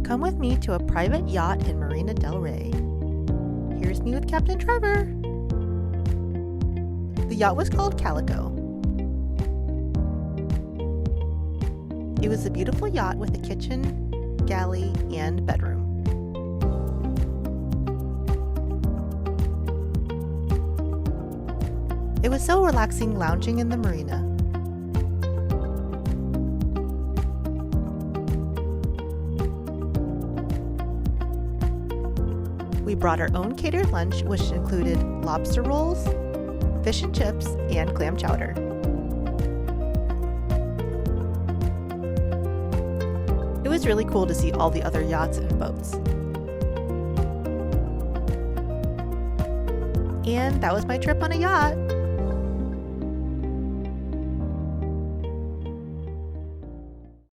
Come with me to a private yacht in Marina del Rey. Here's me with Captain Trevor. The yacht was called Calico. It was a beautiful yacht with a kitchen, galley, and bedroom. It was so relaxing lounging in the marina. We brought our own catered lunch, which included lobster rolls, fish and chips, and clam chowder. It was really cool to see all the other yachts and boats. And that was my trip on a yacht.